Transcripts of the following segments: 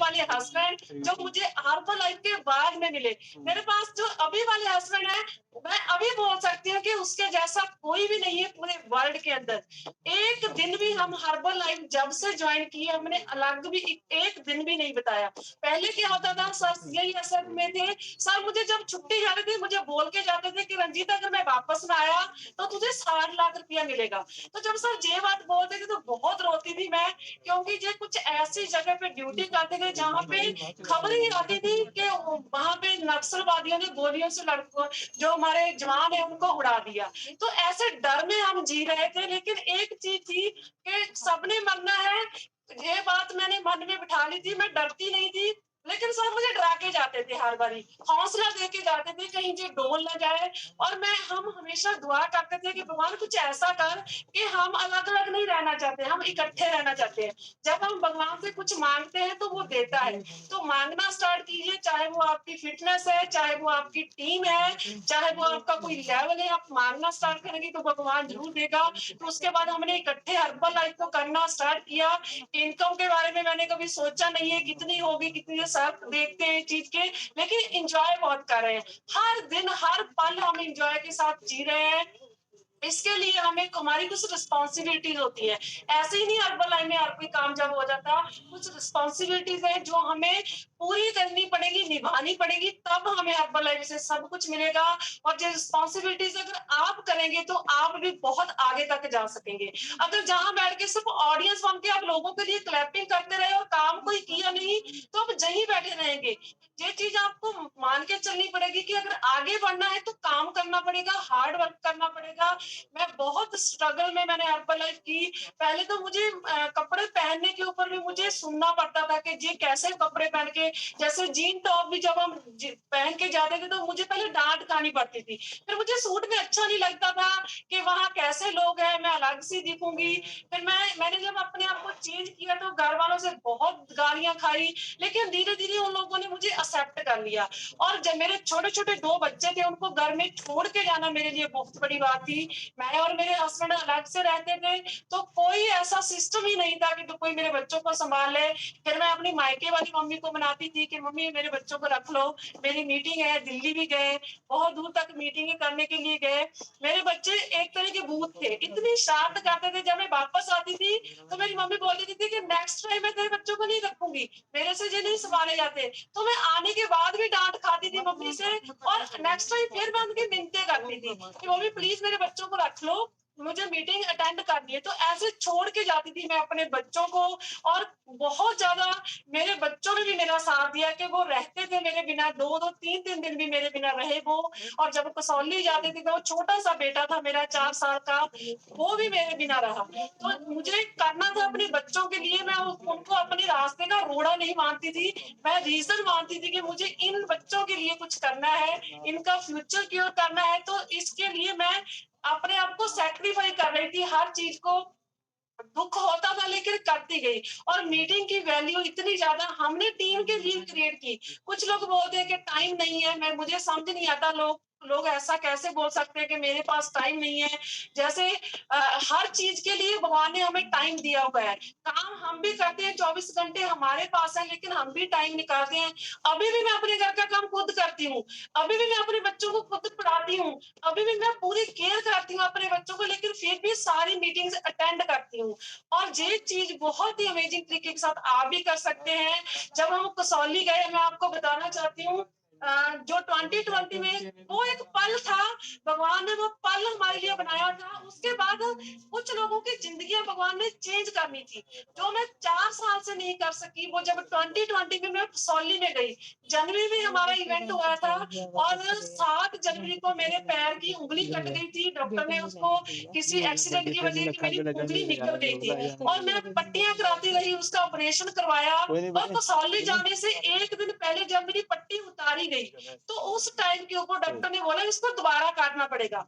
वाले हस्बैंड जो मुझे हर्बल लाइफ के बाद में मिले। मेरे पास जो अभी वाले हस्बैंड है, मैं अभी बोल सकती हूँ कि उसके जैसा कोई भी नहीं है पूरे वर्ल्ड के अंदर। एक दिन भी हम हर्बल लाइफ जब से ज्वाइन किए हमने अलग भी एक दिन भी नहीं बताया। पहले क्या होता था, सर यही असर में थे, सर मुझे जब छुट्टी जाते थे मुझे बोल के जाते थे कि रंजीत अगर मैं वापस ना आया तो तुझे 60 लाख रुपया मिलेगा। तो जब सर ये बात बोलते थे तो बहुत रोती थी मैं, क्योंकि ये कुछ ऐसी जगह पे ड्यूटी करते थे जहाँ पे खबर ही आती थी कि वहां पे नक्सलवादियों ने गोलियों से लड़कों जो हमारे जवान है उनको उड़ा दिया। तो ऐसे डर में हम जी रहे थे, लेकिन एक चीज थी कि सबने मरना है, ये बात मैंने मन में बिठा ली थी, मैं डरती नहीं थी। लेकिन सब मुझे डरा के जाते थे, हर बारी हौसला दे के जाते थे कहीं जो डोल ना जाए। और हम हमेशा दुआ करते थे कि भगवान कुछ ऐसा कर कि हम अलग अलग नहीं रहना चाहते, हम इकट्ठे रहना चाहते हैं। जब हम भगवान से कुछ मांगते हैं तो वो देता है। तो मांगना स्टार्ट कीजिए, चाहे वो आपकी फिटनेस है, चाहे वो आपकी टीम है, चाहे वो आपका कोई लेवल है, आप मांगना स्टार्ट करेंगे तो भगवान जरूर देगा। तो उसके बाद हमने इकट्ठे हर्बल लाइफ को करना स्टार्ट किया। इनकम के बारे में मैंने कभी सोचा नहीं है कितनी होगी, कितनी सब देखते हैं चीज के, लेकिन एंजॉय बहुत कर रहे हैं। हर दिन हर पल हम एंजॉय के साथ जी रहे हैं। इसके लिए हमें हमारी कुछ रिस्पॉन्सिबिलिटीज होती है। ऐसे ही नहीं हर्बल लाइफ में हर कोई काम जब हो जाता, कुछ रिस्पॉन्सिबिलिटीज है जो हमें पूरी करनी पड़ेगी, निभानी पड़ेगी, तब हमें हर्बल लाइफ से सब कुछ मिलेगा। और जो रिस्पॉन्सिबिलिटीज अगर आप करेंगे तो आप भी बहुत आगे तक जा सकेंगे। अगर जहां बैठ के सिर्फ ऑडियंस बन के आप लोगों के लिए क्लैपिंग करते रहे और काम कोई किया नहीं, तो आप यहीं बैठे रहेंगे। ये चीज आपको मान के चलनी पड़ेगी कि अगर आगे बढ़ना है तो काम करना पड़ेगा, हार्ड वर्क करना पड़ेगा। मैं बहुत स्ट्रगल में मैंने हर्बल लाइफ की। पहले तो मुझे कपड़े पहनने के ऊपर भी मुझे सुनना पड़ता था कि जी कैसे कपड़े पहन के, जैसे जीन टॉप भी जब हम पहन के जाते थे तो मुझे पहले डांट खानी पड़ती थी। फिर मुझे सूट में अच्छा नहीं लगता था कि वहां कैसे लोग हैं, मैं अलग सी दिखूंगी। फिर मैंने जब अपने आप को चेंज किया तो घर वालों से बहुत गालियां खाई, लेकिन धीरे धीरे उन लोगों ने मुझे एक्सेप्ट कर लिया। और जब मेरे छोटे छोटे 2 बच्चे थे उनको घर में छोड़ के जाना मेरे लिए बहुत बड़ी बात थी। मैं और मेरे हस्बैंड अलग से रहते थे, तो कोई ऐसा सिस्टम ही नहीं था कि तो कोई मेरे बच्चों को संभाल ले। फिर मैं अपनी मायके वाली मम्मी को मनाती थी कि मम्मी मेरे बच्चों को रख लो, मेरी मीटिंग है, दिल्ली भी गए, बहुत दूर तक मीटिंग करने के लिए गए। मेरे बच्चे एक तरह के भूत थे, इतनी शरारत करते थे। जब मैं वापस आती थी तो मेरी मम्मी बोल देती थी कि नेक्स्ट टाइम मैं तेरे बच्चों को नहीं रखूंगी, मेरे से ये नहीं संभाले जाते। तो मैं आने के बाद भी डांट खाती थी मम्मी से, और नेक्स्ट टाइम फिर मैं उनकी मिन्नतें करती थी कि मम्मी प्लीज मेरे बच्चों को रख लो, मुझे मीटिंग अटेंड करनी है। तो ऐसे छोड़ के जाती थी मैं अपने बच्चों को। और बहुत ज्यादा मेरे बच्चों ने भी मेरा साथ दिया कि वो रहते थे मेरे बिना, 2-2 3-3 दिन भी मेरे बिना रहे वो। और जब कसौली जाते थे तो छोटा सा बेटा था मेरा 4 साल का, वो भी मेरे बिना रहा। तो मुझे करना था अपने बच्चों के लिए, मैं उनको अपने रास्ते का रोड़ा नहीं मानती थी, मैं रीजन मानती थी कि मुझे इन बच्चों के लिए कुछ करना है, इनका फ्यूचर क्योर करना है। तो इसके लिए मैं अपने आप को सेक्रीफाई कर रही थी, हर चीज को दुख होता था लेकिन करती गई। और मीटिंग की वैल्यू इतनी ज्यादा हमने टीम के लिए क्रिएट की। कुछ लोग बोलते हैं कि टाइम नहीं है, मैं मुझे समझ नहीं आता लोग लोग ऐसा कैसे बोल सकते हैं कि मेरे पास टाइम नहीं है। जैसे हर चीज के लिए भगवान ने हमें टाइम दिया हुआ है। काम हम भी करते हैं, 24 घंटे हमारे पास है, लेकिन हम भी टाइम निकालते हैं। अभी भी मैं अपने घर का काम खुद करती हूँ, अभी भी मैं अपने बच्चों को खुद पढ़ाती हूँ, अभी भी मैं पूरी केयर करती हूँ अपने बच्चों को, लेकिन फिर भी सारी मीटिंग्स अटेंड करती हूँ। और ये चीज बहुत ही अमेजिंग तरीके के साथ आप भी कर सकते हैं। जब हम कसौली गए, मैं आपको बताना चाहती हूँ, जो 2020 में वो एक पल था, भगवान ने वो पल हमारे लिए बनाया था। उसके बाद कुछ लोगों की जिंदगी भगवान ने चेंज करनी थी, जो मैं 4 साल से नहीं कर सकी। वो जब 2020 में मैं कसौली में गई, जनवरी में हमारा इवेंट हुआ था, और 7 जनवरी को मेरे पैर की उंगली कट गई थी। डॉक्टर ने उसको किसी एक्सीडेंट की वजह से मेरी उंगली निकल गई थी, और मैं पट्टियां कराती रही, उसका ऑपरेशन करवाया। और कसौली जाने से एक दिन पहले जब मेरी पट्टी उतारी गई, तो उस टाइम के ऊपर डॉक्टर ने बोला इसको दोबारा काटना पड़ेगा।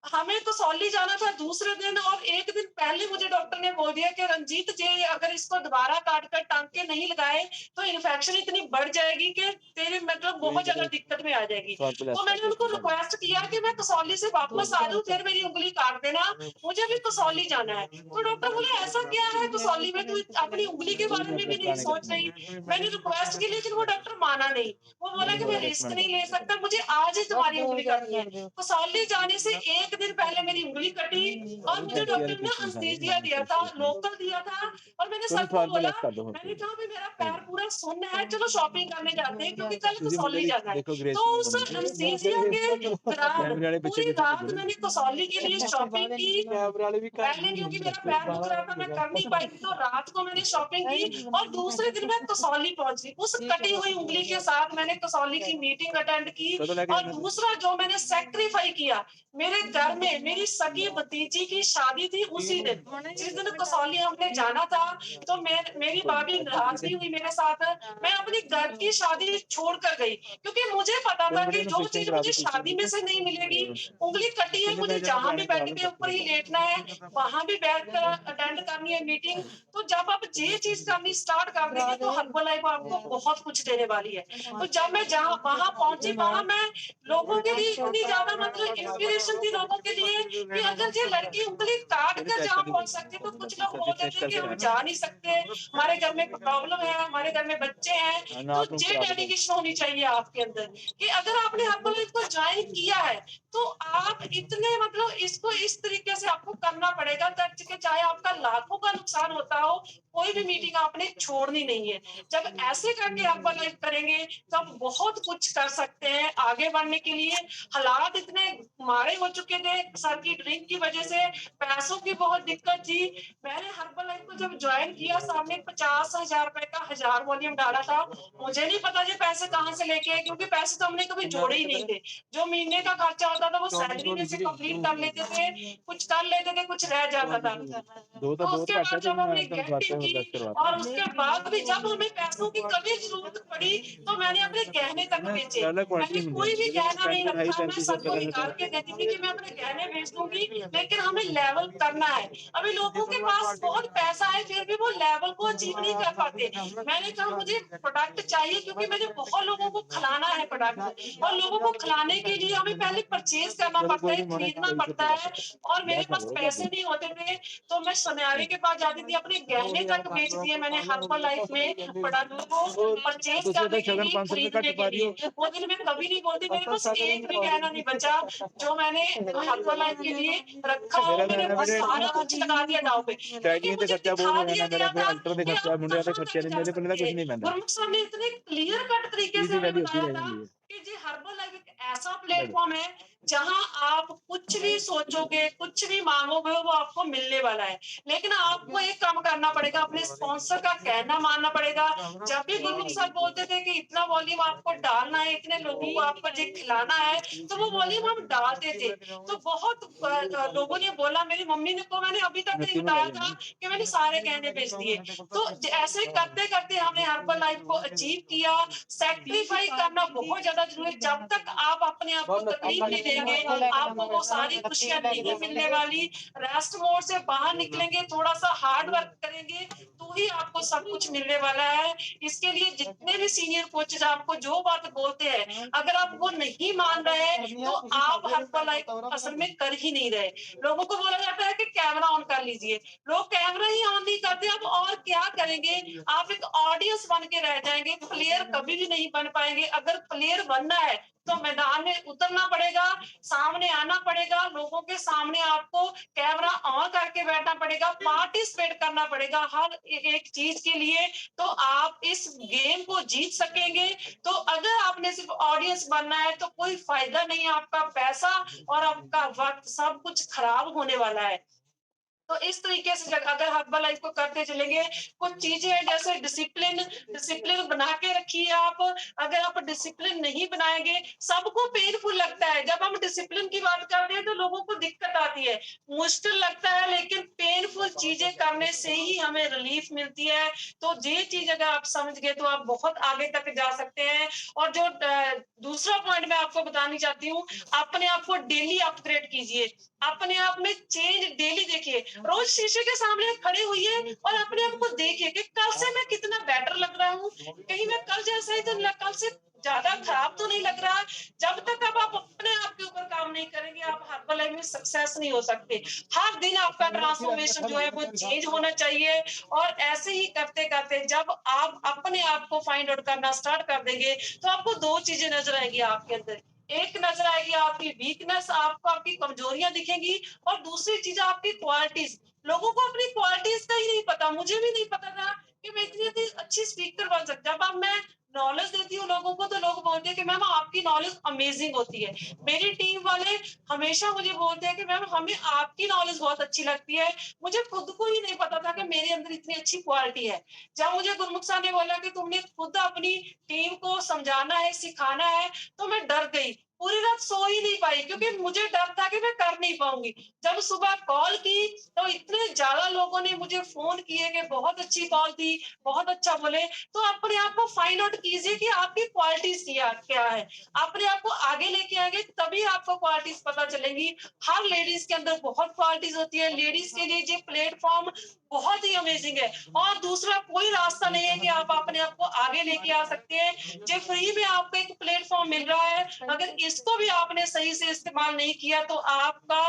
हमें कसौली जाना था दूसरे दिन, और एक दिन पहले मुझे डॉक्टर ने बोल दिया कि रंजीत जी, अगर इसको दोबारा काट कर टांके नहीं लगाए तो इन्फेक्शन इतनी बढ़ जाएगी कि तेरे मतलब बहुत ज्यादा दिक्कत में आ जाएगी। तो मैंने उनको रिक्वेस्ट किया कि मैं कसौली से वापस आ जाऊं, फिर मेरी उंगली काट देना, मुझे भी कसौली जाना है। तो डॉक्टर बोले ऐसा क्या है कसौली में, तू अपनी उंगली के बारे में भी नहीं सोच रही। मैंने रिक्वेस्ट की लेकिन वो डॉक्टर माना नहीं। वो बोला कि मैं रिस्क नहीं ले सकता, मुझे आज ही तुम्हारी उंगली काटनी है। कसौली जाने से एक दिन पहले मेरी उंगली कटी, और मुझे डॉक्टर ने एनेस्थीसिया दिया था, लोकल दिया था। और मैंने सबको बोला, मैंने कहा भी मेरा पैर पूरा सुन्न है, चलो शॉपिंग करने जाते हैं क्योंकि कल कसौली जाना है। तो उस एनेस्थीसिया के दौरान पूरी रात मैंने कसौली के लिए शॉपिंग की। पहले क्योंकि मेरा पैर दुख रहा था, मैं कर नहीं पाई थी, तो रात को मैंने शॉपिंग की और दूसरे दिन मैं कसौली पहुंची। उस कटी हुई उंगली के साथ मैंने कसौली की मीटिंग अटेंड की। और दूसरा जो मैंने सेक्रीफाई किया, मेरे घर में मेरी सगी भतीजी की शादी थी उसी दिन, जिस दिन कसौली हमने जाना था। तो मेरी भाभी नाराज भी हुई मेरे साथ। मैं अपनी घर की शादी छोड़ कर गई क्योंकि मुझे पता था कि जो चीज मुझे शादी में से नहीं मिलेगी, उंगली कटी है, मुझे जहां भी बेड के ऊपर ही लेटना है, वहां भी बैठ कर अटेंड करनी है मीटिंग। तो जब आप ये चीज करनी स्टार्ट कर देंगे तो हर्बल आपको बहुत कुछ देने वाली है। तो जब मैं जहाँ वहां पहुंची, वहां मैं लोगों के लिए इतनी ज्यादा मतलब इंस्पिरेशन थी लोगों के लिए कि अगर ये लड़की उंगली काट कर जहाँ पहुंच सकती है, तो कुछ लोग बोलते थे कि हम जा नहीं सकते, हमारे घर में प्रॉब्लम है, हमारे घर में बच्चे हैं। तो ये डेडिकेशन होनी चाहिए आपके अंदर कि अगर आपने हर्बल को ज्वाइन किया है तो आप इतने मतलब इसको इस तरीके से आपको करना पड़ेगा कि चाहे आपका लाखों का नुकसान होता हो, कोई भी मीटिंग आपने छोड़नी नहीं है। जब ऐसे करके हर्बल लाइफ करेंगे तो आप बहुत कुछ कर सकते हैं आगे बढ़ने के लिए। हालात इतने मारे हो चुके थे सर की ड्रिंक की वजह से, पैसों की बहुत दिक्कत थी। मैंने हर्बल लाइफ को जब ज्वाइन किया, सामने 50,000 रुपए का 1000 वॉल्यूम डाला था। मुझे नहीं पता ये पैसे कहाँ से लेके आए, क्योंकि पैसे तो हमने कभी जोड़े ही नहीं थे। जो महीने का खर्चा होता था वो सैलरी में से कंप्लीट कर लेते थे, कुछ कर लेते थे, कुछ रह जाता था। तो उसके बाद जब हमने गैपिंग की, और उसके बाद भी जब हमें पैसों की कभी जरूरत पड़ी तो मैंने अपने गहने तक बेचे। मैंने कोई भी गहना नहीं रखा, मैं सबको निकाल के देती थी कि मैं अपने गहने बेच दूंगी, लेकिन हमें लेवल करना है। अभी लोगों के पास बहुत पैसा है फिर भी वो लेवल को अचीव नहीं कर पाते। मैंने कहा मुझे प्रोडक्ट चाहिए क्योंकि मुझे बहुत लोगों को खिलाना है प्रोडक्ट, और लोगों को खिलाने के लिए हमें पहले परचेज करना पड़ता है, खरीदना पड़ता है। और मेरे पास पैसे नहीं होते थे, तो मैं सुनहरे के पास जाती थी, अपने गहने तक बेच दिए मैंने हर्बल लाइफ में प्रोडक्ट को परचेज करने के लिए, खरीदने के लिए। वो दिन मैं कभी नहीं बोलती, मेरे पास एक भी गहना नहीं बचा जो मैंने हर्बल लाइफ के लिए रखा हो। मैंने बस सारा कुछ लगा दिया दाव पे, क्योंकि मुझे दिखा दिया गया था कि आप कहाँ तक जा सकते हैं। गुरमुख साहब ने इतने क्लियर कट तरीके से हमें बताया था कि जी हर्बल लाइफ एक ऐसा प्लेटफॉर्म है जहां आप कुछ भी सोचोगे, कुछ भी मांगोगे, वो आपको मिलने वाला है। लेकिन आपको एक काम करना पड़ेगा, अपने स्पॉन्सर का कहना मानना पड़ेगा। जब भी गुरमुख सर बोलते थे कि इतना वॉल्यूम आपको डालना है, इतने लोगों को आपको जो खिलाना है, तो वो वॉल्यूम हम डालते थे। तो बहुत लोगों ने बोला, मेरी मम्मी ने को मैंने अभी तक नहीं बताया था कि मैंने सारे गहने बेच दिए। तो ऐसे करते करते हमने हर्बल लाइफ को अचीव किया। सैक्रिफाई करना बहुत ज्यादा जरूरी है। जब तक आप अपने आप को तकलीफ नहीं देंगे, आपको वो सारी खुशियां नहीं मिलने वाली। रेस्ट मोड से बाहर निकलेंगे, थोड़ा सा हार्ड वर्क करेंगे, तो ही आपको सब कुछ मिलने वाला है। इसके लिए जितने भी सीनियर कोचेज आपको जो बात बोलते हैं, अगर आप वो नहीं मान रहे हैं तो आप हर्बल लाइफ असल में कर ही नहीं रहे। लोगों को बोला जाता है कि कैमरा ऑन कर लीजिए, लोग कैमरा ही ऑन नहीं करते, अब और क्या करेंगे। आप एक ऑडियंस बन के रह जाएंगे, प्लेयर कभी भी नहीं बन पाएंगे। अगर प्लेयर बनना है तो मैदान में उतरना पड़ेगा, सामने आना पड़ेगा, लोगों के सामने आपको कैमरा ऑन करके बैठना पड़ेगा, पार्टिसिपेट करना पड़ेगा हर एक चीज के लिए, तो आप इस गेम को जीत सकेंगे। तो अगर आपने सिर्फ ऑडियंस बनना है तो कोई फायदा नहीं है, आपका पैसा और आपका वक्त सब कुछ खराब होने वाला है। तो इस तरीके से अगर हर्बल लाइफ को करते चलेंगे, कुछ चीजें हैं जैसे डिसिप्लिन, डिसिप्लिन बना के रखिए आप। अगर आप डिसिप्लिन नहीं बनाएंगे, सबको पेनफुल लगता है जब हम डिसिप्लिन की बात करते हैं, तो लोगों को दिक्कत आती है, मुश्किल लगता है, लेकिन पेनफुल चीजें करने से ही हमें रिलीफ मिलती है। तो ये चीज अगर आप समझ गए तो आप बहुत आगे तक जा सकते हैं। और जो दूसरा पॉइंट मैं आपको बतानी चाहती हूँ, अपने आप को डेली अपग्रेड कीजिए, अपने आप में चेंज डेली देखिए। रोज शीशे के सामने खड़े हुई और अपने आप को देखिए कि कल से मैं कितना बेटर लग रहा हूँ, कहीं मैं कल जैसा ही तो कल से ज्यादा खराब तो नहीं लग रहा। जब तक अब आप अपने आप के ऊपर काम नहीं करेंगे, आप हर्बल लाइफ में सक्सेस नहीं हो सकते। हर दिन आपका ट्रांसफॉर्मेशन जो है वो चेंज होना चाहिए। और ऐसे ही करते करते जब आप अपने आप को फाइंड आउट करना स्टार्ट कर देंगे, तो आपको दो चीजें नजर आएंगी आपके अंदर। एक नजर आएगी आपकी वीकनेस, आपको आपकी कमजोरियां दिखेंगी, और दूसरी चीज आपकी क्वालिटीज। लोगों को अपनी क्वालिटीज का ही नहीं पता, मुझे भी नहीं पता था कि मैं इतनी अच्छी स्पीकर बन सकता। जब अब मैं नॉलेज देती हूँ लोगों को, तो लोग बोलते हैं कि मैम आपकी नॉलेज अमेजिंग होती है। मेरी टीम वाले हमेशा मुझे बोलते हैं कि मैम हमें आपकी नॉलेज बहुत अच्छी लगती है। मुझे खुद को ही नहीं पता था कि मेरे अंदर इतनी अच्छी क्वालिटी है। जब मुझे गुरमुख साहब ने बोला कि तुमने खुद अपनी टीम को समझाना है, सिखाना है, तो मैं डर गई। पूरी रात सो ही नहीं पाई, क्योंकि मुझे डर था कि मैं कर नहीं पाऊंगी। जब सुबह कॉल की, तो इतने ज्यादा लोगों ने मुझे फोन किए कि बहुत अच्छी कॉल थी, बहुत अच्छा बोले। तो अपने आप को फाइंड आउट कीजिए कि आपकी क्वालिटीज क्या है। अपने आप को आगे लेके आएंगे तभी आपको क्वालिटीज पता चलेंगी। हर लेडीज के अंदर बहुत क्वालिटीज होती है। लेडीज के लिए ये प्लेटफॉर्म बहुत ही अमेजिंग है, और दूसरा कोई रास्ता नहीं है कि आप अपने आप को आगे लेके आ सकते हैं। जो फ्री में आपको एक प्लेटफॉर्म मिल रहा है, अगर इसको भी आपने सही से इस्तेमाल नहीं किया, तो आपका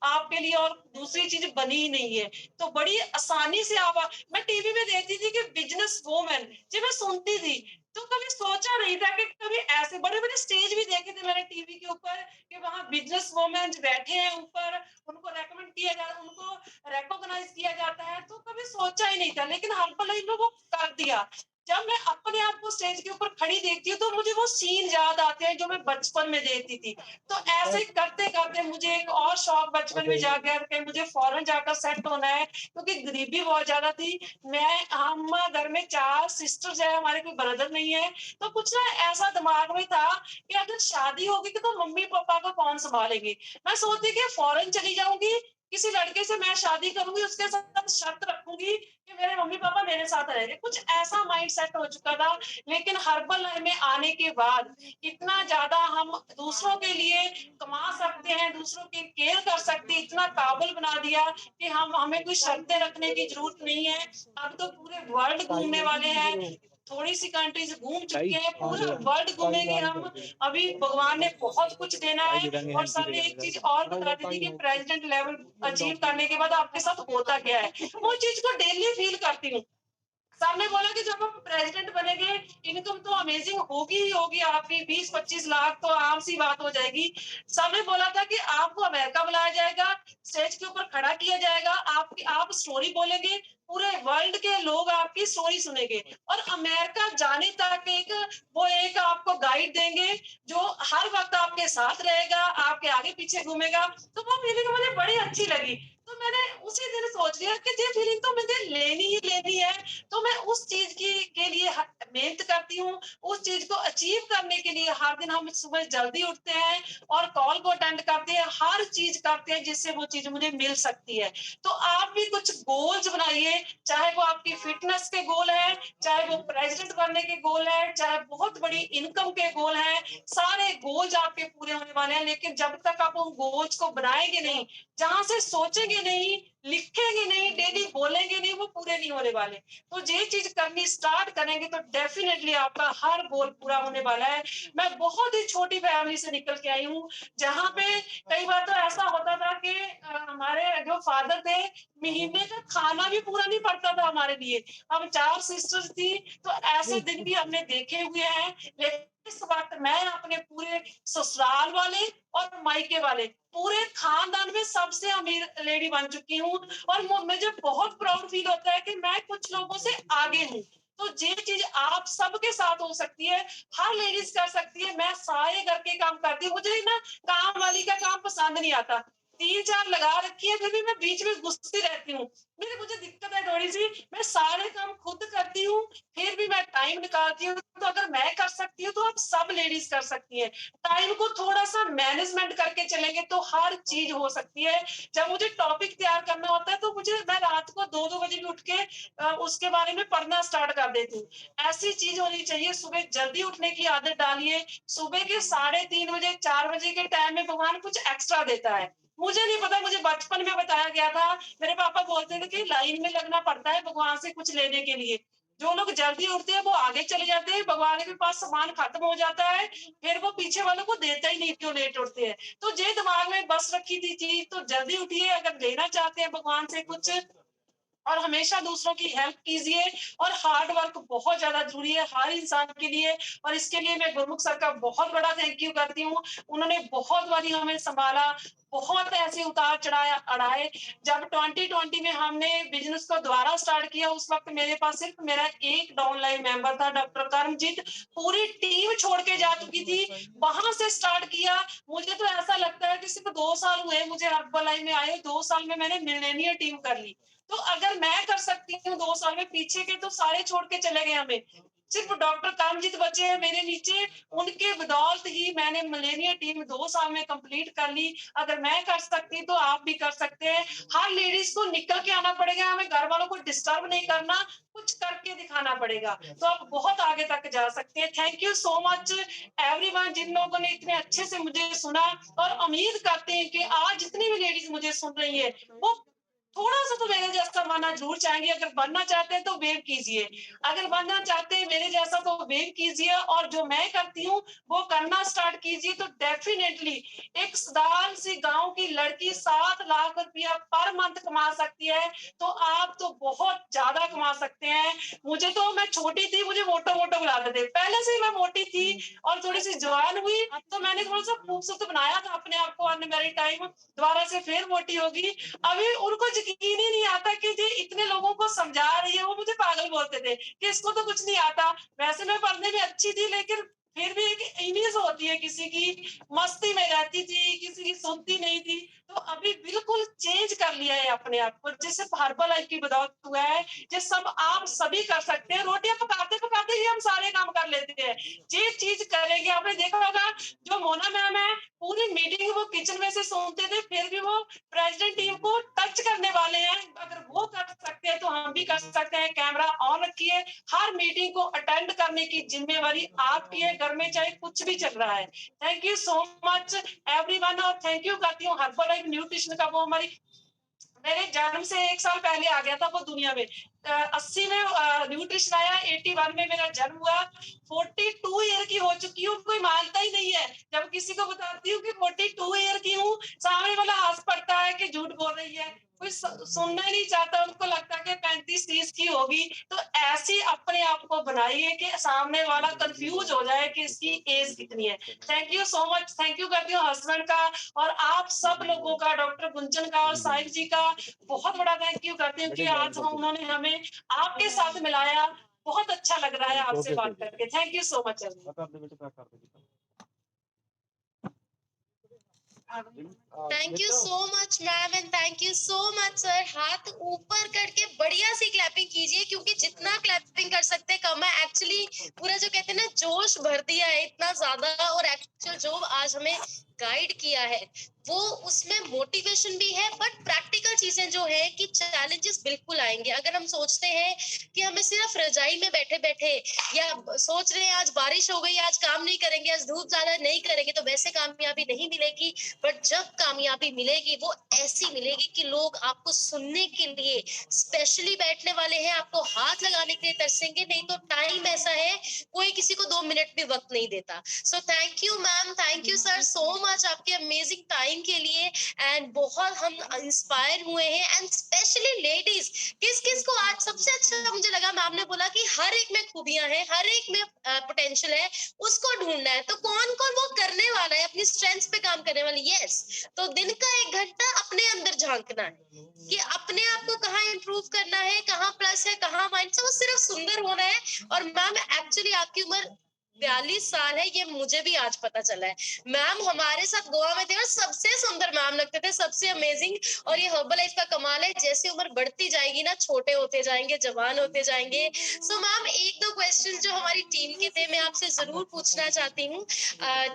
आपके लिए और दूसरी चीज बनी ही नहीं है। तो बड़ी आसानी से आप, मैं टीवी में देखती थी कि बिजनेस वूमेन, जब मैं सुनती थी, तो कभी सोचा नहीं था कि कभी ऐसे बड़े बड़े स्टेज भी देखे थे मैंने टीवी के ऊपर, कि वहां बिजनेस वूमेन बैठे हैं ऊपर, उनको रेकमेंड किया जा उनको रिकॉग्नाइज किया जाता है। तो कभी सोचा ही नहीं था, लेकिन हर्बल लाइफ ने वो कर दिया। जब मैं अपने आप को स्टेज के ऊपर खड़ी देखती हूँ, तो मुझे वो सीन याद आते हैं जो मैं बचपन में देखती थी। तो ऐसे करते करते मुझे एक और शौक बचपन में जाग गया कि मुझे फॉरेन जाकर सेट होना है, क्योंकि गरीबी बहुत ज्यादा थी। हम घर में 4 सिस्टर्स है, हमारे कोई ब्रदर नहीं है। तो कुछ ना ऐसा दिमाग में था कि अगर शादी होगी तो मम्मी पापा को कौन संभालेंगे। मैं सोचती कि फॉरेन चली जाऊंगी, किसी लड़के से मैं शादी करूंगी, उसके साथ शर्त रखूंगी कि मेरे मम्मी पापा मेरे साथ रहेंगे। कुछ ऐसा माइंड सेट हो चुका था। लेकिन हर्बल लाइफ में आने के बाद इतना ज्यादा हम दूसरों के लिए कमा सकते हैं, दूसरों की केयर कर सकते हैं, इतना काबिल बना दिया कि हम हमें कोई शर्तें रखने की जरूरत नहीं है। अब तो पूरे वर्ल्ड घूमने वाले हैं, थोड़ी सी कंट्रीज घूम चुके हैं, पूरा वर्ल्ड घूमेंगे हम। अभी भगवान ने बहुत कुछ देना है। और सर ने एक चीज और बता दी थी कि प्रेसिडेंट लेवल अचीव करने के बाद आपके साथ होता क्या है, वो चीज को डेली फील करती हूँ। सर ने बोला कि जब आप प्रेसिडेंट बनेंगे, इनकम तो अमेजिंग होगी ही होगी आपकी, 20-25 लाख तो आम सी बात हो जाएगी। सर ने बोला था कि आपको अमेरिका बुलाया जाएगा, स्टेज के ऊपर खड़ा किया जाएगा, आप स्टोरी बोलेंगे, पूरे वर्ल्ड के लोग आपकी स्टोरी सुनेंगे। और अमेरिका जाने तक वो एक आपको गाइड देंगे, जो हर वक्त आपके साथ रहेगा, आपके आगे पीछे घूमेगा। तो वो फीलिंग मुझे बड़ी अच्छी लगी। तो मैंने उसी दिन सोच लिया कि ये फीलिंग तो मुझे लेनी ही लेनी है। तो मैं उस चीज की के लिए मेहनत करती हूँ। उस चीज को अचीव करने के लिए हर दिन हम सुबह जल्दी उठते हैं, और कॉल को अटेंड करते हैं, हर चीज करते हैं जिससे वो चीज मुझे मिल सकती है। तो आप भी कुछ गोल्स बनाइए, चाहे वो आपकी फिटनेस के गोल है, चाहे वो प्रेसिडेंट बनने के गोल है, चाहे बहुत बड़ी इनकम के गोल है। सारे गोल्स आपके पूरे होने वाले हैं, लेकिन जब तक आप उन गोल्स को बनाएंगे नहीं, जहां से सोचेंगे नहीं, लिखेंगे नहीं, डेली बोलेंगे नहीं, वो पूरे नहीं होने वाले। तो ये चीज करनी स्टार्ट करेंगे तो डेफिनेटली आपका हर गोल पूरा होने वाला है। मैं बहुत ही छोटी फैमिली से निकल के आई हूँ, जहाँ पे कई बार तो ऐसा होता था कि हमारे जो फादर थे, महीने का खाना भी पूरा नहीं पड़ता था हमारे लिए। हम 4 सिस्टर्स थी, तो ऐसे दिन भी हमने देखे हुए हैं। लेकिन इस वक्त मैं अपने पूरे ससुराल वाले और मायके वाले पूरे खानदान में सबसे अमीर लेडी बन चुकी हूँ। और मुझे बहुत प्राउड फील होता है कि मैं कुछ लोगों से आगे हूँ। तो ये चीज आप सबके साथ हो सकती है, हर लेडीज कर सकती है। मैं सारे घर के काम करती हूँ, मुझे ना काम वाली का काम पसंद नहीं आता। 3-4 लगा रखी है, फिर भी मैं बीच में घुसती रहती हूँ। मुझे दिक्कत है थोड़ी-सी, मैं सारे काम खुद करती हूँ, फिर भी मैं टाइम निकालती हूँ, तो अगर मैं कर सकती हूँ, तो आप सब लेडीज़ कर सकती हैं। टाइम को थोड़ा-सा मैनेजमेंट करके चलेंगे, तो हर चीज़ हो सकती है। जब मुझे टॉपिक तैयार करना होता है, तो मैं रात को 2-2 बजे भी उठ के उसके बारे में पढ़ना स्टार्ट कर देती हूँ। ऐसी चीज़ होनी चाहिए, सुबह जल्दी उठने की आदत डालिए। सुबह के 3:30 बजे, 4 बजे के टाइम में भगवान कुछ एक्स्ट्रा देता है। मुझे नहीं पता, मुझे बचपन में बताया गया था, मेरे पापा बोलते थे कि लाइन में लगना पड़ता है भगवान से कुछ लेने के लिए। जो लोग जल्दी उठते हैं, वो आगे चले जाते हैं, भगवान के पास सामान खत्म हो जाता है, फिर वो पीछे वालों को देता ही नहीं जो लेट उठते हैं। तो ये दिमाग में बस रखी थी चीज़, तो जल्दी उठिए, अगर लेना चाहते हैं भगवान से कुछ, और हमेशा दूसरों की हेल्प कीजिए, और हार्ड वर्क बहुत ज्यादा जरूरी है हर इंसान के लिए। और इसके लिए मैं गुरमुख सर का बहुत बड़ा थैंक यू करती हूँ। उन्होंने बहुत बारी हमें संभाला, बहुत ऐसे उतार चढ़ाए अड़ाए। जब 2020 में हमने बिजनेस को दोबारा स्टार्ट किया, उस वक्त मेरे पास सिर्फ मेरा एक डाउनलाइन मेंबर था, डॉक्टर कर्मजीत। पूरी टीम छोड़ के जा चुकी थी, वहां से स्टार्ट किया। मुझे तो ऐसा लगता है कि सिर्फ 2 साल हुए मुझे हर्बल में आए, 2 साल में मैंने मिलेनियर टीम कर ली। तो अगर मैं कर सकती हूँ 2 साल में, पीछे के तो सारे छोड़ के चले गए हमें, सिर्फ डॉक्टर कामजीत बचे हैं मेरे नीचे। उनके बदौलत ही मैंने मिलेनियर टीम 2 साल में कंप्लीट कर ली। अगर मैं कर सकती तो आप भी कर सकते हैं। हर लेडीज को निकल के आना पड़ेगा, हमें घर वालों को डिस्टर्ब नहीं करना, कुछ करके दिखाना पड़ेगा, तो आप बहुत आगे तक जा सकते हैं। Thank you so much everyone, जिन लोगों ने इतने अच्छे से मुझे सुना। और उम्मीद करते हैं कि आज जितनी भी लेडीज मुझे सुन रही है, वो थोड़ा-सा तो मेरे जैसा बनना ज़रूर चाहेंगे। अगर बनना चाहते हैं तो वेव कीजिए। अगर बनना चाहते हैं मेरे जैसा, तो वेव कीजिए, और जो मैं करती हूँ वो करना स्टार्ट कीजिए। तो डेफिनिटली एक साधारण सी गाँव की लड़की 7 लाख रुपया पर मंथ कमा सकती है, तो आप तो बहुत ज़्यादा कमा सकते हैं। मैं छोटी थी, मुझे मोटो-मोटो बुलाते थे। पहले से ही मैं मोटी थी, और थोड़ी-सी जवान हुई, तो मैंने थोड़ा-सा खूबसूरत बनाया था अपने आप को अनमैरिड टाइम, दोबारा से फिर मोटी होगी। अभी उनको यकीन ही नहीं आता कि ये इतने लोगों को समझा रही है। वो मुझे पागल बोलते थे कि इसको तो कुछ नहीं आता। वैसे मैं पढ़ने में अच्छी थी, लेकिन फिर भी एक इमेज होती है किसी की, मस्ती में रहती थी, किसी की सुनती नहीं थी। तो अभी बिल्कुल चेंज कर लिया है अपने आप को, जैसे हर्बल लाइफ की बदौलत हुआ है। ये सब आप सभी कर सकते हैं। रोटियां पकाते पकाते ही हम सारे काम कर लेते हैं। ये चीज करेंगे, आपने देखा होगा, जो मोना मैम है, पूरी मीटिंग वो किचन में से सुनते थे, फिर भी वो प्रेसिडेंट टीम को टच करने वाले हैं। अगर वो कर सकते हैं, तो हम भी कर सकते हैं। कैमरा ऑन रखिए, हर मीटिंग को अटेंड करने की जिम्मेवारी आपकी है, घर में चाहे कुछ भी चल रहा है। Thank you so much everyone, और थैंक यू करती हूँ हर्बल लाइफ न्यूट्रिशन का। वो हमारी मेरे जन्म से 1 साल पहले आ गया था वो दुनिया में। 80 में न्यूट्रिशन आया, 81 में मेरा जन्म हुआ। 42 ईयर की हो चुकी हूँ, कोई मानता ही नहीं है। जब किसी को बताती हूँ कि 42 ईयर की हूँ, सामने वाला हँस पड़ता है कि झूठ बोल रही है। कोई सुनना ही नहीं चाहता, उनको लगता है कि 35-30 की होगी। तो ऐसी अपने आप को बनाइए कि सामने वाला कंफ्यूज हो जाए कि इसकी एज कितनी है। Thank you so much, thank you करती हूँ हस्बैंड का, और आप सब लोगों का, डॉक्टर गुंजन का और साहिब जी का बहुत बड़ा थैंक यू करती हूँ कि आज उन्होंने हमें आपके साथ मिलाया। बहुत अच्छा लग रहा है आपसे बात करके। Thank you so much. Thank you so much ma'am and thank you so much sir. हाथ ऊपर करके बढ़िया सी क्लैपिंग कीजिए, क्योंकि जितना क्लैपिंग कर सकते हैं कम है। एक्चुअली पूरा जो कहते हैं ना, जोश भर दिया है इतना ज्यादा, और एक्चुअल जो आज हमें गाइड किया है वो, उसमें मोटिवेशन भी है, बट प्रैक्टिकल चीजें जो है कि चैलेंजेस बिल्कुल आएंगे। अगर हम सोचते हैं कि हमें सिर्फ रजाई में बैठे बैठे, या सोच रहे हैं आज बारिश हो गई, आज काम नहीं करेंगे, आज धूप ज्यादा नहीं करेंगे, तो वैसे कामयाबी नहीं मिलेगी। बट जब कामयाबी मिलेगी, वो ऐसी मिलेगी कि लोग आपको सुनने के लिए स्पेशली बैठने वाले हैं, आपको हाथ लगाने के लिए तरसेंगे। नहीं तो टाइम ऐसा है, कोई किसी को 2 मिनट भी वक्त नहीं देता। सो thank you ma'am, thank you sir so much आपके अमेजिंग टाइम के लिए। एंड बहुत हम इंस्पायर हुए हैं, एंड स्पेशली लेडीज। किस किस को आज सबसे अच्छा मुझे लगा, मैम ने बोला कि हर एक में खूबियां हैं, हर एक में पोटेंशियल है, उसको ढूंढना है। तो कौन कौन वो करने वाला है, अपनी स्ट्रेंथ्स पे काम करने वाली। यस, तो दिन का 1 घंटा अपने अंदर झांकना है कि अपने आप को कहाँ इम्प्रूव करना है, कहाँ प्लस है, कहाँ माइनस है, वो सिर्फ सुंदर होना है। और मैम एक्चुअली आपकी उम्र 42 साल है, ये मुझे भी आज पता चला है। मैम हमारे साथ गोवा में थे और सबसे सुंदर मैम लगते थे, सबसे अमेजिंग। और ये हर्बल लाइफ का कमाल है, जैसे उम्र बढ़ती जाएगी ना, छोटे होते जाएंगे, जवान होते जाएंगे। सो मैम एक दो क्वेश्चन जो हमारी टीम के थे, मैं आपसे जरूर पूछना चाहती हूँ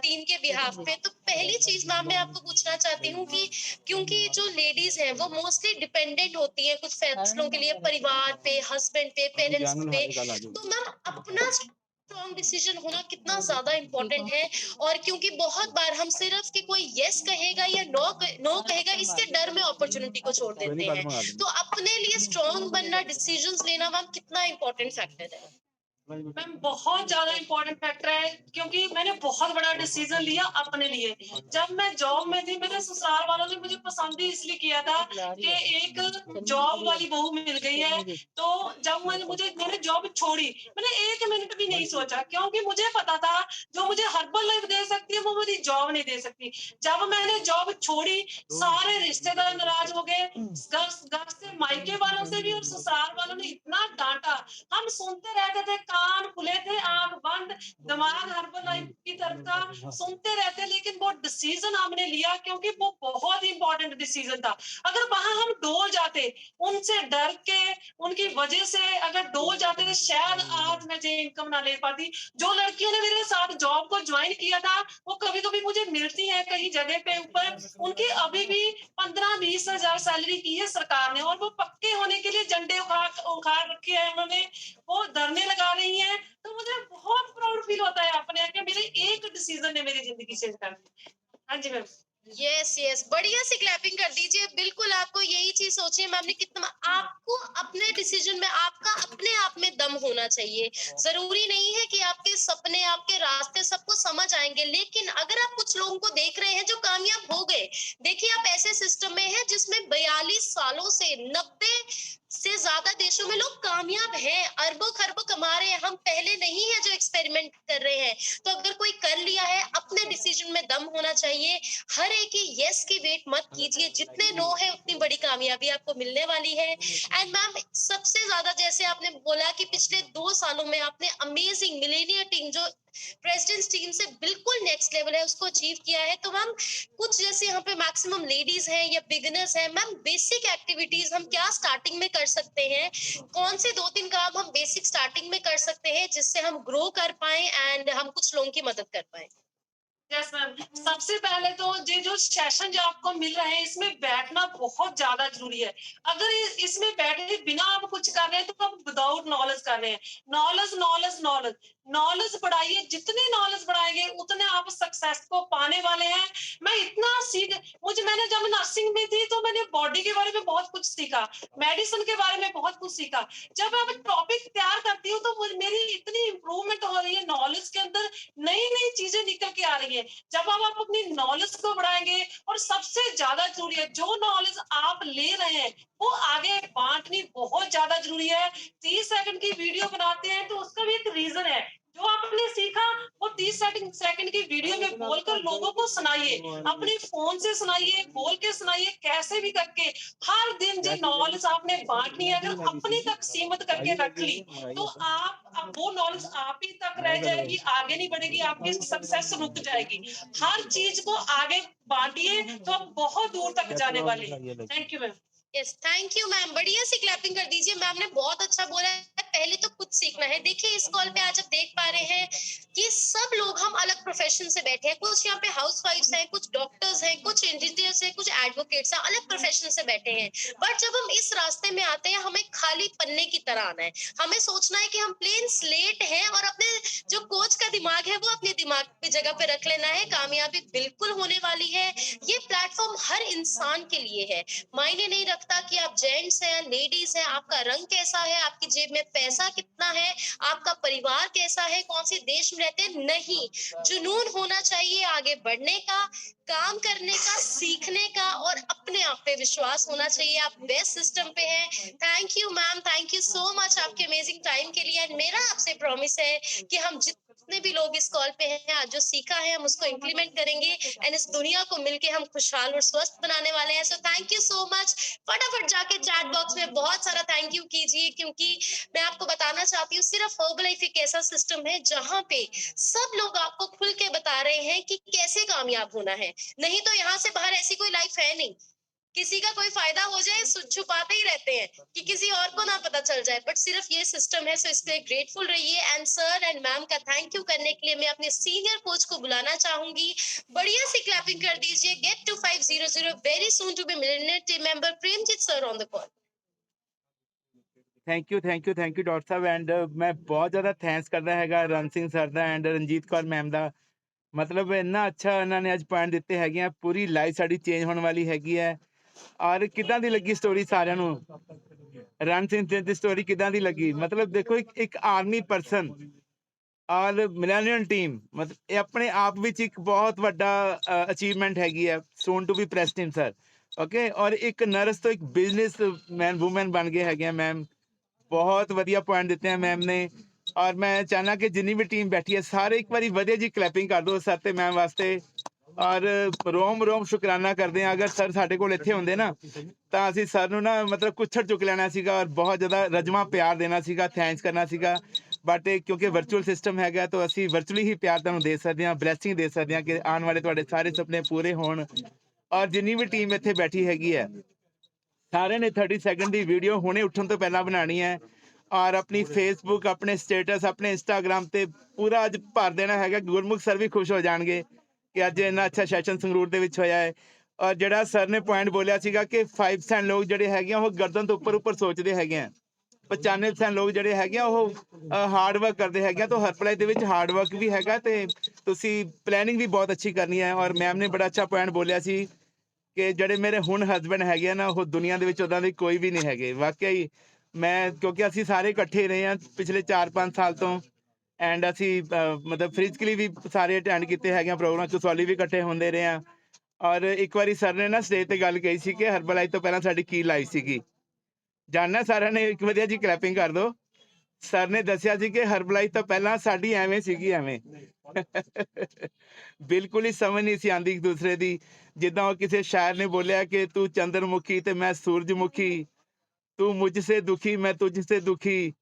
टीम के बिहाफ पे। तो पहली चीज मैम मैं आपको पूछना चाहती हूँ कि क्योंकि जो लेडीज हैं वो मोस्टली डिपेंडेंट होती है कुछ फैसलों के लिए, परिवार पे, हस्बैंड पे, पेरेंट्स पे। तो मैम अपना स्ट्रॉन्ग डिसीजन होना कितना ज्यादा इम्पोर्टेंट है। और क्योंकि बहुत बार हम सिर्फ कि कोई यस कहेगा या नो नो कहेगा, इसके डर में अपॉर्चुनिटी को छोड़ देते हैं। तो अपने लिए स्ट्रॉन्ग बनना, डिसीजंस लेना मैम कितना इम्पोर्टेंट फैक्टर है? मैम बहुत ज्यादा इंपॉर्टेंट फैक्टर है, क्योंकि मैंने बहुत बड़ा डिसीजन लिया अपने लिए। जब मैं जॉब में थी, मेरे ससुराल वालों ने मुझे पसंद ही इसलिए किया था कि एक जॉब वाली बहू मिल गई है। तो जब मैंने जॉब छोड़ी, मैंने 1 मिनट भी नहीं सोचा, क्योंकि मुझे पता था जो मुझे हर्बल लाइफ दे सकती है वो मुझे जॉब नहीं दे सकती। जब मैंने जॉब छोड़ी, सारे रिश्तेदार नाराज हो गए, घर से, मायके वालों से भी और ससुराल वालों ने इतना डांटा। हम सुनते रहते थे, कान खुले थे, आंख बंद, दिमाग हर्बल लाइफ की तरफ था, सुनते रहते। लेकिन वो डिसीजन हमने लिया, क्योंकि वो बहुत इंपॉर्टेंट डिसीजन था। अगर वहां हम डोल जाते, उनसे डर के, उनकी वजह से अगर डोल जाते, तो शायद आज मैं ये इनकम ना ले पाती। जो लड़कियों ने मेरे साथ जॉब को ज्वाइन किया था, वो कभी कभी मुझे मिलती है कहीं जगह पे ऊपर, उनकी अभी भी 15-20 हजार सैलरी की है सरकार ने, और वो पक्के होने के लिए झंडे उखाड़ रखे हैं उन्होंने, वो धरने लगा रही हैं। तो मुझे बहुत प्राउड फील होता है अपने कि मेरे एक डिसीजन ने मेरी जिंदगी चेंज कर दी। हाँ जी मैम। यस यस, बढ़िया सी क्लैपिंग कर दीजिए। बिल्कुल आपको यही चीज सोचिए मैम ने कितना, आपको अपने डिसीजन में, आपका अपने आप में दम होना चाहिए। जरूरी नहीं है कि आपके सपने, आपके रास्ते सबको समझ आएंगे, लेकिन अगर आप कुछ लोगों को देख रहे हैं जो कामयाब हो गए, देखिए आप ऐसे सिस्टम में हैं जिसमें 42 सालों से 90 से ज्यादा देशों में लोग कामयाब हैं, अरबों खरबों कमा रहे हैं। हम पहले नहीं है जो एक्सपेरिमेंट कर रहे हैं। तो अगर कोई कर लिया है, अपने डिसीजन में दम होना चाहिए। हर एक की यस की वेट मत कीजिए, जितने नो है उतनी बड़ी कामयाबी आपको मिलने वाली है। एंड मैम सबसे ज्यादा जैसे आपने बोला कि पिछले 2 सालों में आपने अमेजिंग मिलेनियर टीम जो प्रेसिडेंट्स टीम से बिल्कुल नेक्स्ट लेवल है उसको अचीव किया है। तो मैम कुछ जैसे यहाँ पे मैक्सिमम लेडीज हैं या बिगिनर्स हैं, मैम बेसिक एक्टिविटीज हम क्या स्टार्टिंग में कर सकते हैं? कौन से 2-3 काम हम बेसिक स्टार्टिंग में कर सकते हैं जिससे हम ग्रो कर पाए एंड हम कुछ लोगों की मदद कर पाए? Yes ma'am. सबसे पहले तो ये जो सेशन जो आपको मिल रहे हैं, इसमें बैठना बहुत ज्यादा जरूरी है। अगर इसमें बैठे बिना आप कुछ कर रहे हैं, तो आप विदाउट नॉलेज कर रहे हैं। नॉलेज नॉलेज नॉलेज नॉलेज बढ़ाइए, जितने नॉलेज बढ़ाएंगे उतने आप सक्सेस को पाने वाले हैं। मैं इतना सीख मैंने जब नर्सिंग में थी, तो मैंने बॉडी के बारे में बहुत कुछ सीखा, मेडिसिन के बारे में बहुत कुछ सीखा। जब मैं टॉपिक तैयार करती हूँ, तो मेरी इतनी इंप्रूवमेंट हो रही है नॉलेज के अंदर, नई नई चीजें निकल के आ रही है। जब आप अपनी नॉलेज को बढ़ाएंगे, और सबसे ज्यादा जरूरी है, जो नॉलेज आप ले रहे हैं वो आगे बांटनी बहुत ज्यादा जरूरी है। 30 सेकंड की वीडियो बनाते हैं, तो उसका भी एक रीजन है। जो आपने सीखा, वो 30 सेकंड की वीडियो में बोलकर लोगों को सुनाइए, अपने फोन से सुनाइए, बोल के सुनाइए, कैसे भी करके। हर दिन जो नॉलेज आपने बांटनी है, अगर अपने तक सीमित करके रख ली, तो आप अब वो नॉलेज आप ही तक रह जाएगी, आगे नहीं बढ़ेगी, आपकी सक्सेस रुक जाएगी। हर चीज को आगे बांटिए, तो आप बहुत दूर तक जाने वाले हैं। Thank you ma'am. Yes, thank you ma'am. बढ़िया सी क्लैपिंग कर दीजिए, मैम ने बहुत अच्छा बोला है। पहले तो खुद सीखना है। देखिए इस कॉल पे आज आप देख पा रहे हैं कि सब लोग हम अलग प्रोफेशन से बैठे हैं। कुछ यहाँ पे हाउसवाइफ्स हैं, कुछ डॉक्टर्स हैं, कुछ इंजीनियर्स हैं, कुछ एडवोकेट्स हैं, अलग प्रोफेशन से बैठे हैं। बट जब हम इस रास्ते में आते हैं, हमें खाली पन्ने की तरह आना है। हमें सोचना है कि हम प्लेन स्लेट हैं, और अपने जो कोच का दिमाग है वो अपने दिमाग की जगह पे रख लेना है। कामयाबी बिल्कुल होने वाली है। ये प्लेटफॉर्म हर इंसान के लिए है। मायने नहीं रखता कि आप जेंट्स हैं, लेडीज हैं, आपका रंग कैसा है, आपकी जेब में पैसा कितना है, आपका परिवार कैसा है, कौन से देश में रहते हैं, नहीं। जुनून होना चाहिए आगे बढ़ने का, काम करने का, सीखने का, और अपने आप पे विश्वास होना चाहिए। आप बेस्ट सिस्टम पे हैं। Thank you ma'am, thank you so much आपके अमेजिंग टाइम के लिए। एंड मेरा आपसे प्रॉमिस है कि हम जितने भी लोग इस कॉल पे हैं, आज जो सीखा है हम उसको इम्प्लीमेंट करेंगे एंड इस दुनिया को मिलके हम खुशहाल और स्वस्थ बनाने वाले हैं। सो थैंक यू सो मच। फटाफट जाके चैट बॉक्स में बहुत सारा थैंक यू कीजिए, क्योंकि मैं आपको बताना चाहती हूँ सिर्फ हर्बलाइफ एक ऐसा सिस्टम है जहाँ पे सब लोग आपको खुल के बता रहे हैं कि कैसे कामयाब होना है। नहीं तो यहाँ से बाहर ऐसी कोई लाइफ है नहीं। किसी का कोई फायदा हो जाए छुपाते ही रहते हैं कि किसी और को ना पता चल जाए, बट सिर्फ ये सिस्टम है। सो इस पे ग्रेटफुल रहिए एंड सर एंड मैम का थैंक यू करने के लिए मैं अपने सीनियर कोच को बुलाना चाहूंगी। बढ़िया सी क्लैपिंग कर दीजिए। Get to 500 very soon to be millionaire team member Premjit sir on the call. Thank you doctor ਸਾਹਿਬ ਐਂਡ ਮੈਂ ਬਹੁਤ ਜ਼ਿਆਦਾ ਥੈਂਕਸ ਕਰਦਾ ਹੈਗਾ ਰਣ ਸਿੰਘ ਸਰ ਦਾ ਐਂਡ ਰਣਜੀਤ ਕੌਰ ਮੈਮ ਦਾ। ਮਤਲਬ ਇੰਨਾ ਅੱਛਾ ਇਹਨਾਂ ਨੇ ਅੱਜ ਪੁਆਇੰਟ ਦਿੱਤੇ ਹੈਗੇ ਆ, ਪੂਰੀ ਲਾਈਫ ਸਾਡੀ ਚੇਂਜ ਹੋਣ ਵਾਲੀ ਹੈਗੀ ਹੈ। ਔਰ ਕਿੱਦਾਂ ਦੀ ਲੱਗੀ ਸਟੋਰੀ ਸਾਰਿਆਂ ਨੂੰ? ਰਣ ਸਿੰਘ ਦੀ ਸਟੋਰੀ ਕਿੱਦਾਂ ਦੀ ਲੱਗੀ? ਮਤਲਬ ਦੇਖੋ ਇੱਕ ਆਰਮੀ ਪਰਸਨ ਔਰ ਮਿਲੇਨੀਅਲ ਟੀਮ, ਮਤਲਬ ਇਹ ਆਪਣੇ ਆਪ ਵਿੱਚ ਇੱਕ ਬਹੁਤ ਵੱਡਾ ਅਚੀਵਮੈਂਟ ਹੈਗੀ ਹੈ। Soon to be president sir, okay. ਔਰ ਇੱਕ ਨਰਸ ਤੋਂ ਇੱਕ ਬਿਜ਼ਨਸ ਵੂਮੈਨ ਬਣ ਗਏ ਹੈਗੇ ਆ ਮੈਮ। ਬਹੁਤ ਵਧੀਆ ਪੁਆਇੰਟ ਦਿੱਤੇ ਆ ਮੈਮ ਨੇ। ਔਰ ਮੈਂ ਚਾਹੁੰਦਾ ਕਿ ਜਿੰਨੀ ਵੀ ਟੀਮ ਬੈਠੀ ਹੈ ਸਾਰੇ ਇੱਕ ਵਾਰੀ ਵਧੀਆ ਜੀ ਕਲੈਪਿੰਗ ਕਰ ਦਿਓ ਸਰ ਤੇ ਮੈਮ ਵਾਸਤੇ। ਔਰ ਰੋਮ ਸ਼ੁਕਰਾਨਾ ਕਰਦੇ ਹਾਂ। ਅਗਰ ਸਰ ਸਾਡੇ ਕੋਲ ਇੱਥੇ ਹੁੰਦੇ ਨਾ ਤਾਂ ਅਸੀਂ ਸਰ ਨੂੰ ਨਾ ਮਤਲਬ ਕੁੱਛੜ ਚੁੱਕ ਲੈਣਾ ਸੀਗਾ ਔਰ ਬਹੁਤ ਜ਼ਿਆਦਾ ਰਜਮਾ ਪਿਆਰ ਦੇਣਾ ਸੀਗਾ, ਥੈਂਕਸ ਕਰਨਾ ਸੀਗਾ। ਬਟ ਕਿਉਂਕਿ ਵਰਚੁਅਲ ਸਿਸਟਮ ਹੈਗਾ ਤਾਂ ਅਸੀਂ ਵਰਚੁਅਲੀ ਹੀ ਪਿਆਰ ਤੁਹਾਨੂੰ ਦੇ ਸਕਦੇ ਹਾਂ, ਬਲੈਸਿੰਗ ਦੇ ਸਕਦੇ ਹਾਂ ਕਿ ਆਉਣ ਵਾਲੇ ਤੁਹਾਡੇ ਸਾਰੇ ਸੁਪਨੇ ਪੂਰੇ ਹੋਣ। ਔਰ ਜਿੰਨੀ ਵੀ ਟੀਮ ਇੱਥੇ ਬੈਠੀ ਹੈਗੀ ਹੈ ਸਾਰਿਆਂ ਨੇ 30 ਸੈਕਿੰਡ ਦੀ ਵੀਡੀਓ ਹੁਣੇ ਉੱਠਣ ਤੋਂ ਪਹਿਲਾਂ ਬਣਾਉਣੀ ਹੈ ਔਰ ਆਪਣੀ ਫੇਸਬੁੱਕ, ਆਪਣੇ ਸਟੇਟਸ, ਆਪਣੇ ਇੰਸਟਾਗ੍ਰਾਮ ਤੇ ਪੂਰਾ ਅੱਜ ਭਰ ਦੇਣਾ ਹੈਗਾ। ਗੁਰਮੁਖ ਸਰ ਵੀ ਖੁਸ਼ ਹੋ ਜਾਣਗੇ ਕਿ ਅੱਜ ਇੰਨਾ ਅੱਛਾ ਸੈਸ਼ਨ ਸੰਗਰੂਰ ਦੇ ਵਿੱਚ ਹੋਇਆ ਹੈ। ਔਰ ਜਿਹੜਾ ਸਰ ਨੇ ਪੁਆਇੰਟ ਬੋਲਿਆ ਸੀਗਾ ਕਿ 5% ਲੋਕ ਜਿਹੜੇ ਹੈਗੇ ਆ ਉਹ ਗਰਦਨ ਤੋਂ ਉੱਪਰ ਸੋਚਦੇ ਹੈਗੇ ਆ, 95% ਲੋਕ ਜਿਹੜੇ ਹੈਗੇ ਆ ਉਹ ਹਾਰਡ ਵਰਕ ਕਰਦੇ ਹੈਗੇ ਆ। ਤਾਂ ਹਰਪਲਾਈ ਦੇ ਵਿੱਚ ਹਾਰਡ ਵਰਕ ਵੀ ਹੈਗਾ ਤੇ ਤੁਸੀਂ ਪਲੈਨਿੰਗ ਵੀ ਬਹੁਤ ਅੱਛੀ ਕਰਨੀ ਹੈ। ਔਰ ਮੈਮ ਨੇ ਬੜਾ ਅੱਛਾ ਪੁਆਇੰਟ ਬੋਲਿਆ ਸੀ ਕਿ ਜਿਹੜੇ ਮੇਰੇ ਹੁਣ ਹਸਬੈਂਡ ਹੈਗੇ ਆ ਨਾ ਉਹ ਦੁਨੀਆ ਦੇ ਵਿੱਚ ਉੱਦਾਂ ਦੇ ਕੋਈ ਵੀ ਨਹੀਂ ਹੈਗੇ। ਵਾਕਿਆ ਹੀ ਮੈਂ, ਕਿਉਂਕਿ ਅਸੀਂ ਸਾਰੇ ਇਕੱਠੇ ਰਹੇ ਹਾਂ ਪਿਛਲੇ 4-5 ਸਾਲ ਤੋਂ ਐਂਡ ਅਸੀਂ ਮਤਲਬ ਫਿਜ਼ੀਕਲੀ ਵੀ ਸਾਰੇ ਅਟੈਂਡ ਕੀਤੇ ਹੈਗੇ ਆ ਪ੍ਰੋਗਰਾਮ, ਕਸੌਲੀ ਵੀ ਇਕੱਠੇ ਹੁੰਦੇ ਰਹੇ ਆ। ਔਰ ਇੱਕ ਵਾਰੀ ਸਰ ਨੇ ਨਾ ਸਟੇਜ ਤੇ ਗੱਲ ਕਹੀ ਸੀ ਕਿ ਹਰਬਲਾਈਫ ਤੋਂ ਪਹਿਲਾਂ ਸਾਡੀ ਕੀ ਲਾਈਫ ਸੀਗੀ। ਜਾਣਨਾ ਸਾਰਿਆਂ ਨੇ? ਇੱਕ ਵਧੀਆ ਜੀ ਕਲੈਪਿੰਗ ਕਰ ਦਿਓ। ਸਰ ਨੇ ਦੱਸਿਆ ਸੀ ਕਿ ਹਰਬਲਾਈਫ ਤੋਂ ਪਹਿਲਾਂ ਸਾਡੀ ਐਵੇਂ ਸੀਗੀ, ਐਵੇਂ ਬਿਲਕੁਲ ਹੀ ਸਮਝ ਨਹੀਂ ਸੀ ਆਉਂਦੀ ਇੱਕ ਦੂਸਰੇ ਦੀ। ਜਿੱਦਾਂ ਉਹ ਕਿਸੇ ਸ਼ਾਇਰ ਨੇ ਬੋਲਿਆ ਕਿ ਤੂੰ ਚੰਦਰਮੁਖੀ ਤੇ ਮੈਂ ਸੂਰਜਮੁਖੀ, ਤੂੰ ਮੁਝ ਸੇ ਦੁਖੀ ਮੈਂ ਤੁਝ ਸੇ ਦੁਖੀ,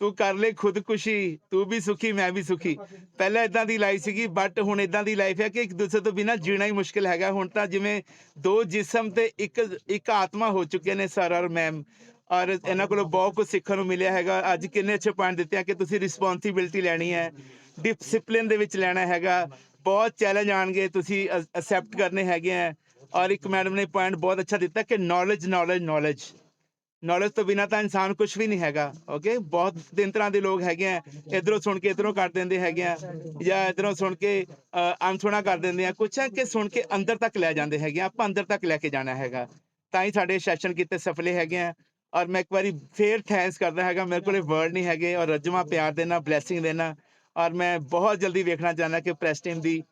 ਤੂੰ ਕਰ ਲੈ ਖੁਦਕੁਸ਼ੀ, ਤੂੰ ਵੀ ਸੁਖੀ ਮੈਂ ਵੀ ਸੁਖੀ। ਪਹਿਲਾਂ ਇਦਾਂ ਦੀ ਲਾਈਫ ਸੀਗੀ ਬਟ ਹੁਣ ਇਦਾਂ ਦੀ ਲਾਈਫ ਹੈ ਕਿ ਇੱਕ ਦੂਸਰੇ ਤੋਂ ਬਿਨਾਂ ਜੀਣਾ ਹੀ ਮੁਸ਼ਕਿਲ ਹੈਗਾ। ਹੁਣ ਤਾਂ ਜਿਵੇਂ ਦੋ ਜਿਸਮ ਤੇ ਇੱਕ ਆਤਮਾ ਹੋ ਚੁੱਕੇ ਨੇ ਸਰ ਔਰ ਮੈਮ। ਔਰ ਇਹਨਾਂ ਕੋਲੋਂ ਬਹੁਤ ਕੁਝ ਸਿੱਖਣ ਨੂੰ ਮਿਲਿਆ ਹੈਗਾ। ਅੱਜ ਕਿੰਨੇ ਅੱਛੇ ਪੁਆਇੰਟ ਦਿੱਤੇ ਆ ਕਿ ਤੁਸੀਂ ਰਿਸਪੌਂਸਿਬਿਲਿਟੀ ਲੈਣੀ ਹੈ, ਡਿਸਿਪਲਿਨ ਦੇ ਵਿੱਚ ਲੈਣਾ ਹੈਗਾ। ਬਹੁਤ ਚੈਲੰਜ ਆਉਣਗੇ, ਤੁਸੀਂ ਅਸੈਪਟ ਕਰਨੇ ਹੈਗੇ ਆ। ਔਰ ਇੱਕ ਮੈਡਮ ਨੇ ਪੁਆਇੰਟ ਬਹੁਤ ਅੱਛਾ ਦਿੱਤਾ ਕਿ ਨੌਲੇਜ ਤੋਂ ਬਿਨਾਂ ਤਾਂ ਇਨਸਾਨ ਕੁਝ ਵੀ ਨਹੀਂ ਹੈਗਾ। ਓਕੇ, ਬਹੁਤ ਤਿੰਨ ਤਰ੍ਹਾਂ ਦੇ ਲੋਕ ਹੈਗੇ ਆ। ਇੱਧਰੋਂ ਸੁਣ ਕੇ ਇੱਧਰੋਂ ਕਰ ਦਿੰਦੇ ਹੈਗੇ ਆ, ਜਾਂ ਇੱਧਰੋਂ ਸੁਣ ਕੇ ਅਨਸੁਣਾ ਕਰ ਦਿੰਦੇ ਆ। ਕੁਛ ਹੈ ਕਿ ਸੁਣ ਕੇ ਅੰਦਰ ਤੱਕ ਲੈ ਜਾਂਦੇ ਹੈਗੇ ਆ। ਆਪਾਂ ਅੰਦਰ ਤੱਕ ਲੈ ਕੇ ਜਾਣਾ ਹੈਗਾ ਤਾਂ ਹੀ ਸਾਡੇ ਸੈਸ਼ਨ ਕੀਤੇ ਸਫਲੇ ਹੈਗੇ ਆ। ਔਰ ਮੈਂ ਇੱਕ ਵਾਰੀ ਫੇਰ ਥੈਂਕਸ ਕਰਦਾ ਹੈਗਾ। ਮੇਰੇ ਕੋਲ ਵਰਡ ਨਹੀਂ ਹੈਗੇ ਔਰ ਰਜਮਾ ਪਿਆਰ ਦੇਣਾ, ਬਲੈਸਿੰਗ ਦੇਣਾ। ਔਰ ਮੈਂ ਬਹੁਤ ਜਲਦੀ ਵੇਖਣਾ ਚਾਹੁੰਦਾ ਕਿ ਪ੍ਰੈਸ ਟੀਮ ਦੀ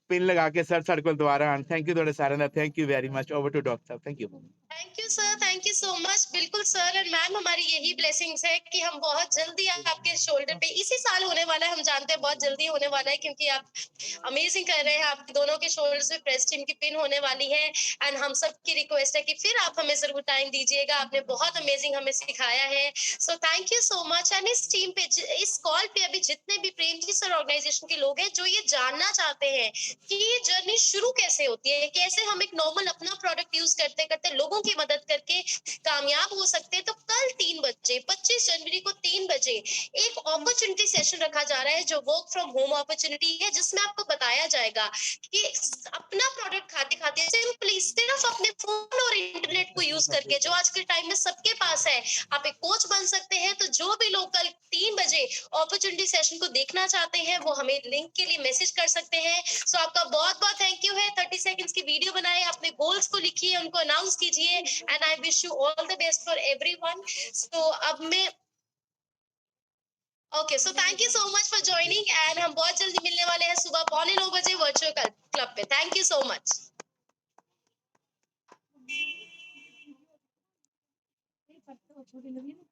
ਪਿਨ ਲਗਾ ਕੇ ਸਰ ਸਾਡੇ ਕੋਲ ਦੁਬਾਰਾ ਆਉਣ। ਥੈਂਕ ਯੂ ਤੁਹਾਡੇ ਸਾਰਿਆਂ ਦਾ। Thank you very much. Over to doctor साहब। Thank you. Thank you sir, thank you so much. बिल्कुल सर एंड मैम, हमारी यही ब्लेसिंग्स है कि हम बहुत जल्दी आपके शोल्डर पे, इसी साल होने वाला है, हम जानते हैं बहुत जल्दी होने वाला है क्योंकि आप अमेजिंग कर रहे हैं। आप दोनों के शोल्डर्स पे प्रेस टीम की पिन होने वाली है एंड हम सब की रिक्वेस्ट है कि फिर आप हमें जरूर टाइम दीजिएगा। आपने बहुत अमेजिंग हमें सिखाया है, सो thank you so much. And इस टीम पे, इस कॉल पे अभी जितने भी प्रेमजी सर ऑर्गेनाइजेशन के लोग हैं जो ये जानना चाहते हैं कि ये जर्नी शुरू कैसे होती है, कैसे हम एक नॉर्मल अपना प्रोडक्ट यूज करते करते लोगों की मदद करके कामयाब हो सकते हैं, तो कल 3 बजे 25 जनवरी को 3 बजे एक अपॉर्चुनिटी सेशन रखा जा रहा है जो वर्क फ्रॉम होम अपॉर्चुनिटी है, जिसमें आपको बताया जाएगा कि अपना प्रोडक्ट खाते खाते सिंपली सिर्फ अपने फोन और इंटरनेट को यूज करके, जो आज के टाइम में सबके पास है, आप एक कोच बन सकते हैं। तो जो भी लोग कल 3 बजे अपॉर्चुनिटी सेशन को देखना चाहते हैं वो हमें लिंक के लिए मैसेज कर सकते हैं। सो आपका बहुत बहुत थैंक यू है। 30 सेकंड्स की वीडियो बनाए, अपने गोल्स को लिखिए, उनको अनाउंस कीजिए and I wish you all the best for everyone. So अब मैं okay, so thank you so much for joining and हम बहुत जल्दी मिलने वाले हैं सुबह 9:15 बजे वर्चुअल क्लब पे। Thank you so much. छोटी लगी ना